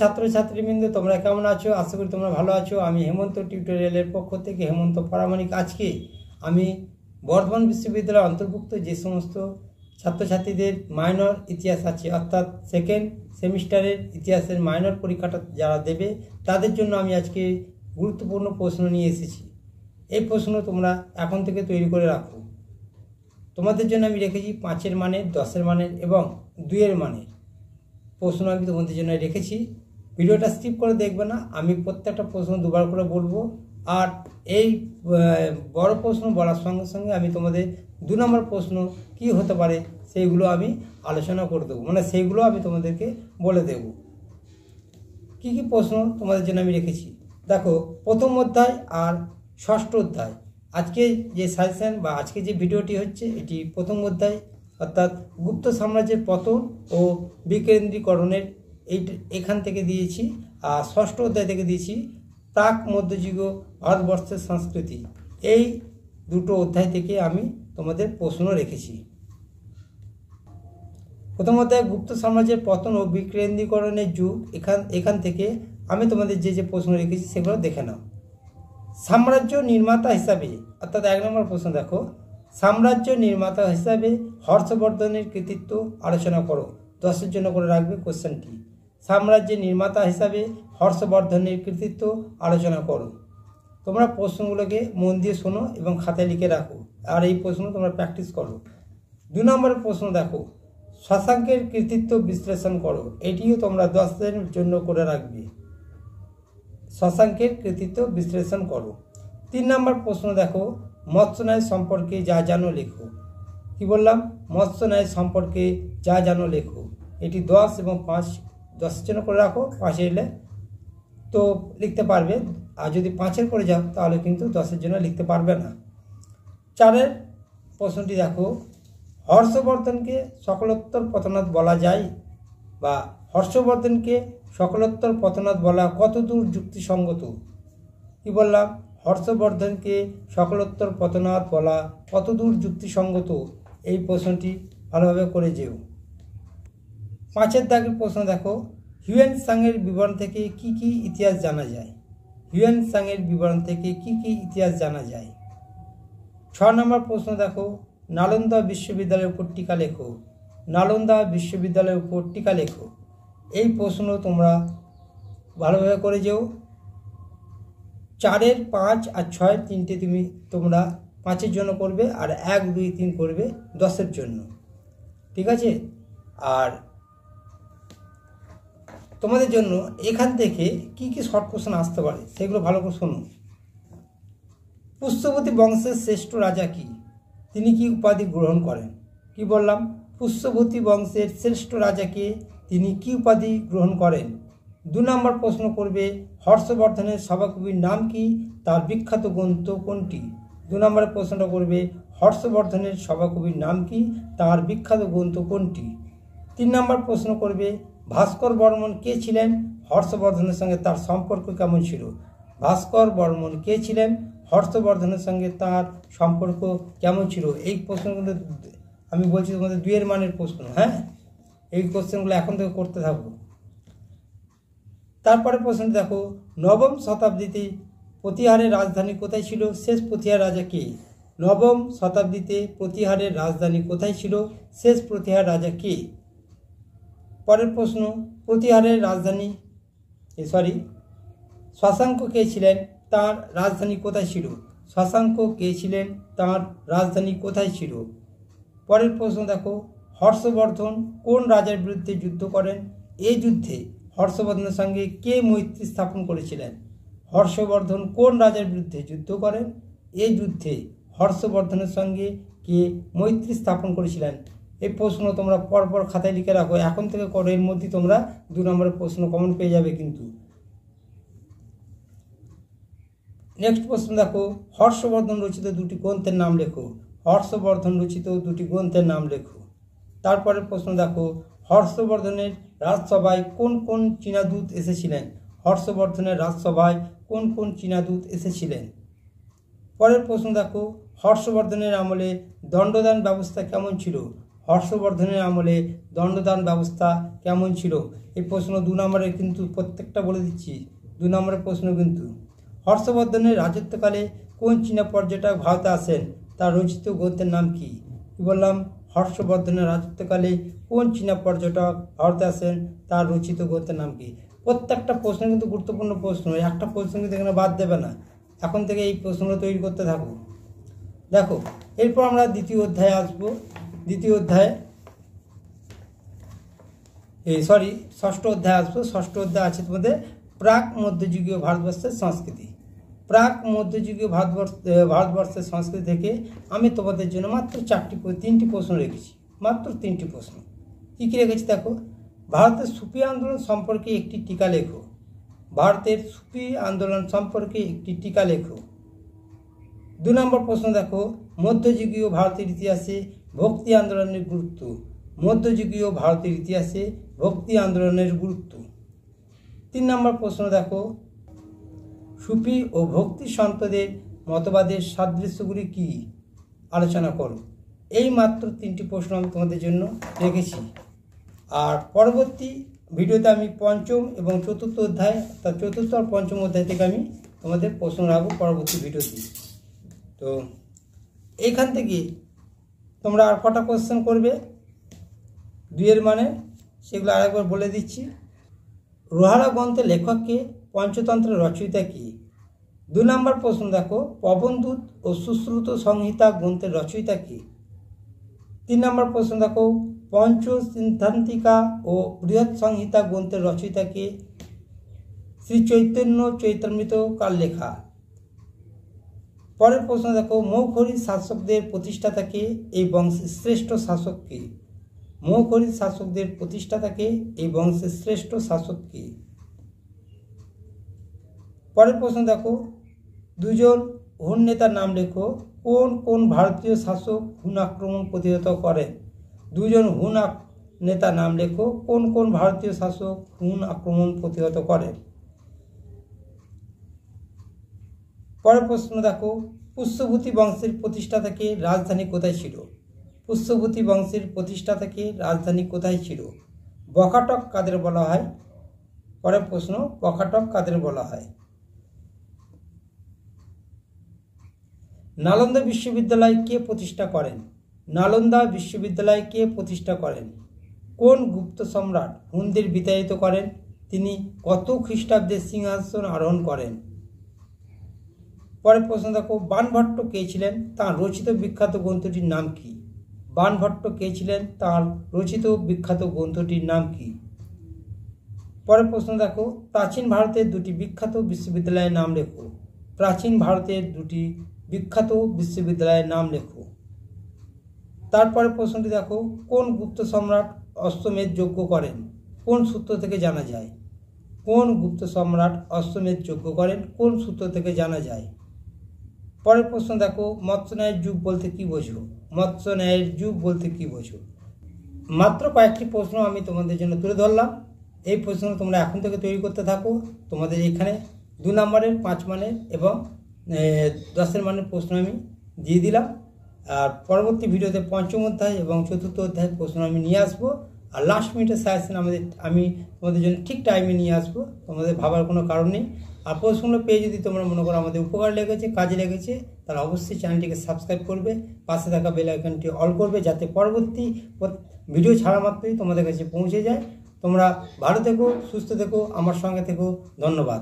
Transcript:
ছাত্রছাত্রীবৃন্দ, তোমরা কেমন আছো? আশা করি তোমরা ভালো আছো। আমি হেমন্ত টিউটোরিয়ালের পক্ষ থেকে হেমন্ত প্রামাণিক। আজকে আমি বর্ধমান বিশ্ববিদ্যালয়ের অন্তর্ভুক্ত যে সমস্ত ছাত্রছাত্রীদের মাইনর ইতিহাস আছে, অর্থাৎ সেকেন্ড সেমিস্টারের ইতিহাসের মাইনর পরীক্ষাটা যারা দেবে তাদের জন্য আমি আজকে গুরুত্বপূর্ণ প্রশ্ন নিয়ে এসেছি। এই প্রশ্ন তোমরা এখন থেকে তৈরি করে রাখো। তোমাদের জন্য আমি রেখেছি 5-এর মানের, 10-এর মানের এবং 2-এর মানের প্রশ্ন আমি তোমাদের জন্য রেখেছি। ভিডিওটা স্কিপ করে দেখবে না, আমি প্রত্যেকটা প্রশ্ন দুবার করে বলবো। আর এই বড় প্রশ্ন বলার সঙ্গে সঙ্গে আমি তোমাদের 2 নম্বর প্রশ্ন কি হতে পারে সেইগুলো আমি আলোচনা করে দেবো, মানে সেইগুলো আমি তোমাদেরকে বলে দেব। কি কি প্রশ্ন তোমাদের জন্য আমি রেখেছি দেখো। প্রথম অধ্যায় আর ষষ্ঠ অধ্যায়। আজকে যে সাজেশন বা আজকে যে ভিডিওটি হচ্ছে এটি প্রথম অধ্যায়, অর্থাৎ গুপ্ত সাম্রাজ্যের পতন ও বিকেন্দ্রীকরণের এখান থেকে দিয়েছি। আর ষষ্ঠ অধ্যায় থেকে দিয়েছি প্রাক মধ্যযুগীয় ভারতবর্ষের সংস্কৃতি। এই দুটো অধ্যায় থেকে আমি তোমাদের প্রশ্ন রেখেছি। প্রথম অধ্যায় গুপ্ত সাম্রাজ্যের পতন ও বিকেন্দ্রীকরণের যুগ। এখান থেকে আমি তোমাদের যে প্রশ্ন রেখেছি সেগুলো দেখে নাও। সাম্রাজ্য নির্মাতা হিসাবে, অর্থাৎ 1 নম্বর প্রশ্ন দেখো, সাম্রাজ্য নির্মাতা হিসাবে হর্ষবর্ধনের কৃতিত্ব আলোচনা করো। 10-এর জন্য করে রাখবে কোশ্চেনটি। সাম্রাজ্যের নির্মাতা হিসাবে হর্ষবর্ধনের কৃতিত্ব আলোচনা করো। তোমরা প্রশ্নগুলোকে মন দিয়ে শোনো এবং খাতায় লিখে রাখো, আর এই প্রশ্ন তোমরা প্র্যাকটিস করো। 2 নম্বরের প্রশ্ন দেখো, শশাঙ্কের কৃতিত্ব বিশ্লেষণ করো। এটিও তোমরা 10-এর জন্য করে রাখবে। শশাঙ্কের কৃতিত্ব বিশ্লেষণ করো। 3 নম্বর প্রশ্ন দেখো, মৎস্যন্যায় সম্পর্কে যা জানো লেখো। কি বললাম? মৎস্যন্যায় সম্পর্কে যা জানো লেখো। এটি 10 এবং 5, 10-এর জন্য করে রাখো। 5 এলে তো লিখতে পারবে, আর যদি 5-এর করে যাও তাহলে কিন্তু 10-এর জন্য লিখতে পারবে না। 4-এর প্রশ্নটি দেখো, হর্ষবর্ধনকে সকলোত্তর পতনাথ বলা যায়, বা হর্ষবর্ধনকে সকলোত্তর পতনাথ বলা কতদূর যুক্তিসঙ্গত? কি বললাম? হর্ষবর্ধনকে সকলোত্তর পতনাথ বলা কতদূর যুক্তিসঙ্গত? এই প্রশ্নটি ভালোভাবে করে যেও। 5-এর দাগের প্রশ্ন দেখো, হিউয়েন সাংয়ের বিবরণ থেকে কি কি ইতিহাস জানা যায়? হিউয়েন সাংয়ের বিবরণ থেকে কি কি ইতিহাস জানা যায়? 6 নম্বর প্রশ্ন দেখো, নালন্দা বিশ্ববিদ্যালয়ের উপর টিকা লেখো। নালন্দা বিশ্ববিদ্যালয়ের উপর টিকা লেখো। এই প্রশ্ন তোমরা ভালোভাবে করে যেও। 4-এর 5 আর 6 তিনটে তোমরা 5-এর জন্য করবে, আর 1, 2, 3 করবে 10-এর জন্য। ঠিক আছে? আর তোমাদের জন্য এখান থেকে কি কি শর্ট কোশ্চেন আসতে পারে সেগুলো ভালো করে শোনো। পুষ্যবতী বংশের শ্রেষ্ঠ রাজা কি? তিনি কি উপাধি গ্রহণ করেন? কি বললাম? পুষ্যবতী বংশের শ্রেষ্ঠ রাজাকে, তিনি কি উপাধি গ্রহণ করেন? 2 নম্বর প্রশ্ন করবে, হর্ষবর্ধনের সভাকবির নাম কি? তার বিখ্যাত গ্রন্থ কোনটি? 2 নম্বরের প্রশ্নটা করবে, হর্ষবর্ধনের সভাকবির নাম কি? তার বিখ্যাত গ্রন্থ কোনটি? 3 নম্বর প্রশ্ন করবে, ভাস্কর বর্মন কে ছিলেন? হর্ষবর্ধনের সঙ্গে তার সম্পর্ক কেমন ছিল? ভাস্কর বর্মন কে ছিলেন? হর্ষবর্ধনের সঙ্গে তার সম্পর্ক কেমন ছিল? এই প্রশ্নগুলো আমি বলছি তোমাদের 2-এর মানের প্রশ্ন। হ্যাঁ, এই কোশ্চেনগুলো এখন থেকে করতে থাকবো। তারপরে প্রশ্ন দেখো, নবম শতাব্দীতে প্রতিহারের রাজধানী কোথায় ছিল? শেষ প্রতিহার রাজা কে? নবম শতাব্দীতে প্রতিহারের রাজধানী কোথায় ছিল? শেষ প্রতিহার রাজা কে? পরের প্রশ্ন, প্রতিহারের রাজধানী শশাঙ্ক কে ছিলেন? তার রাজধানী কোথায় ছিল? শশাঙ্ক কে ছিলেন? তার রাজধানী কোথায় ছিল? পরের প্রশ্ন দেখো, হর্ষবর্ধন কোন রাজার বিরুদ্ধে যুদ্ধ করেন? এই যুদ্ধে হর্ষবর্ধনের সঙ্গে কে মৈত্রী স্থাপন করেছিলেন? হর্ষবর্ধন কোন রাজার বিরুদ্ধে যুদ্ধ করেন? এই যুদ্ধে হর্ষবর্ধনের সঙ্গে কে মৈত্রী স্থাপন করেছিলেন? এই প্রশ্ন তোমরা পরপর খাতায় লিখে রাখো, এখন থেকে করো। এর মধ্যে তোমরা 2 নম্বরের প্রশ্ন কমন পেয়ে যাবে কিন্তু। নেক্সট প্রশ্ন দেখো, হর্ষবর্ধন রচিত 2টি গ্রন্থের নাম লেখো। হর্ষবর্ধন রচিত 2টি গ্রন্থের নাম লেখো। তারপরে প্রশ্ন দেখো, হর্ষবর্ধনের রাজসভায় কোন কোন চীনাদূত এসেছিলেন? হর্ষবর্ধনের রাজসভায় কোন কোন চীনাদূত এসেছিলেন? পরের প্রশ্ন দেখো, হর্ষবর্ধনের আমলে দণ্ডদান ব্যবস্থা কেমন ছিল? হর্ষবর্ধনের আমলে দণ্ডদান ব্যবস্থা কেমন ছিল? এই প্রশ্ন 2 নম্বরের, কিন্তু প্রত্যেকটা বলে দিচ্ছি 2 নম্বরের প্রশ্ন। কিন্তু হর্ষবর্ধনের রাজত্বকালে কোন চীনা পর্যটক ভারতে আসেন, তার রচিত গ্রন্থের নাম কি? কি বললাম? হর্ষবর্ধনের রাজত্বকালে কোন চীনা পর্যটক ভারতে আসেন, তার রচিত গ্রন্থের নাম কি? প্রত্যেকটা প্রশ্ন কিন্তু গুরুত্বপূর্ণ প্রশ্ন, একটা প্রশ্ন কিন্তু এখানে বাদ দেবে না। এখন থেকে এই প্রশ্নগুলো তৈরি করতে থাকো। দেখো, এরপর আমরা দ্বিতীয় অধ্যায়ে আসবো। দ্বিতীয় অধ্যায় ষষ্ঠ অধ্যায় আসবো। ষষ্ঠ অধ্যায় আছে তোমাদের প্রাক মধ্যযুগীয় ভারতবর্ষের সংস্কৃতি। প্রাক মধ্যযুগীয় ভারতবর্ষের সংস্কৃতি থেকে আমি তোমাদের জন্য মাত্র 3টি প্রশ্ন রেখেছি। মাত্র 3টি প্রশ্ন। কী কী রেখেছি দেখো। ভারতের সুফি আন্দোলন সম্পর্কে একটি টিকা লেখো। ভারতের সুফি আন্দোলন সম্পর্কে একটি টিকা লেখো। 2 নম্বর প্রশ্ন দেখো, মধ্যযুগীয় ভারতের ইতিহাসে ভক্তি আন্দোলনের গুরুত্ব। মধ্যযুগীয় ভারতের ইতিহাসে ভক্তি আন্দোলনের গুরুত্ব। 3 নম্বর প্রশ্ন দেখো, সুফি ও ভক্তি সন্তদের মতবাদের সাদৃশ্যগুলি কি, আলোচনা করো। এই মাত্র 3টি প্রশ্ন আমি তোমাদের জন্য রেখেছি। আর পরবর্তী ভিডিওতে আমি 5ম এবং 4র্থ অধ্যায়, অর্থাৎ 4র্থ আর 5ম অধ্যায় থেকে আমি তোমাদের প্রশ্ন রাখবো পরবর্তী ভিডিওতে। তো এইখান থেকে তোমরা আর কটা কোশ্চেন করবে 2 এর মানে, সেগুলো আরেকবার বলে দিচ্ছি। রোহারা গ্রন্থের লেখককে, পঞ্চতন্ত্রের রচয়িতা কি? 2 নম্বর প্রশ্ন দেখো, পবনদূত ও সুশ্রুত সংহিতা গ্রন্থের রচয়িতা কি? 3 নম্বর প্রশ্ন দেখো, পঞ্চসিদ্ধান্তিকা ও বৃহৎ সংহিতা গ্রন্থের রচয়িতা কে? শ্রী চৈতন্য চৈতামৃত কার লেখা? পরের প্রশ্ন দেখো, মৌখরী শাসকদের প্রতিষ্ঠাতা কে? এই বংশের শ্রেষ্ঠ শাসক কে? মৌখরী শাসকদের প্রতিষ্ঠাতা কে? এই বংশের শ্রেষ্ঠ শাসক কে? পরের প্রশ্ন দেখো, 2 জন হুন নেতার নাম লেখো। কোন কোন ভারতীয় শাসক হুন আক্রমণ প্রতিহত করেন? 2 জন হুন নেতার নাম লেখো। কোন কোন ভারতীয় শাসক হুন আক্রমণ প্রতিহত করেন? পরের প্রশ্ন দেখো, পুষ্যভূতি বংশের প্রতিষ্ঠাতা কে? রাজধানী কোথায় ছিল? পুষ্যভূতি বংশের প্রতিষ্ঠাতা কে? রাজধানী কোথায় ছিল? বকাটক কাদের বলা হয়? পরের প্রশ্ন, বকাটক কাদের বলা হয়? নালন্দা বিশ্ববিদ্যালয় কে প্রতিষ্ঠা করেন? নালন্দা বিশ্ববিদ্যালয় কে প্রতিষ্ঠা করেন? কোন গুপ্ত সম্রাট হুনদের বিতাড়িত করেন? তিনি কত খ্রিস্টাব্দে সিংহাসন আরোহণ করেন? পরের প্রশ্ন দেখো, বাণভট্ট কে ছিলেন? তাঁর রচিত বিখ্যাত গ্রন্থটির নাম কি? বাণভট্ট কে ছিলেন? তাঁর রচিত বিখ্যাত গ্রন্থটির নাম কি? পরের প্রশ্ন দেখো, প্রাচীন ভারতের 2টি বিখ্যাত বিশ্ববিদ্যালয়ের নাম লেখো। প্রাচীন ভারতের 2টি বিখ্যাত বিশ্ববিদ্যালয়ের নাম লেখো। তারপরে প্রশ্নটি দেখো, কোন গুপ্ত সম্রাট অশ্বমেধ যজ্ঞ করেন? কোন সূত্র থেকে জানা যায়? কোন গুপ্ত সম্রাট অশ্বমেধ যজ্ঞ করেন? কোন সূত্র থেকে জানা যায়? পরের প্রশ্ন দেখো, মৎস্য ন্যায়ের যুগ বলতে কি বোঝো? মৎস্য ন্যায়ের যুগ বলতে কি বোঝো? মাত্র কয়েকটি প্রশ্ন আমি তোমাদের জন্য তুলে ধরলাম। এই প্রশ্ন তোমরা এখন থেকে তৈরি করতে থাকো। তোমাদের এখানে 2 নম্বরের, 5 মানের এবং 10 মানের প্রশ্ন আমি দিয়ে দিলাম। আর পরবর্তী ভিডিওতে 5ম অধ্যায় এবং 4র্থ অধ্যায়ের প্রশ্ন আমি নিয়ে আসবো। আর লাস্ট মিনিটের সাজেশন আমি তোমাদের জন্য ঠিক টাইমে নিয়ে আসবো, তোমাদের ভাবার কোনো কারণ নেই। আর প্রশ্নগুলো পেয়ে যদি তোমরা মনে করো আমাদের উপকার লেগেছে, কাজে লেগেছে, তাহলে অবশ্যই চ্যানেলটিকে সাবস্ক্রাইব করবে, পাশে থাকা বেল আইকনটি অল করবে, যাতে পরবর্তী ভিডিও ছাড়া মাত্রই তোমাদের কাছে পৌঁছে যায়। তোমরা ভালো থেকো, সুস্থ থেকো, আমার সঙ্গে থেকো। ধন্যবাদ।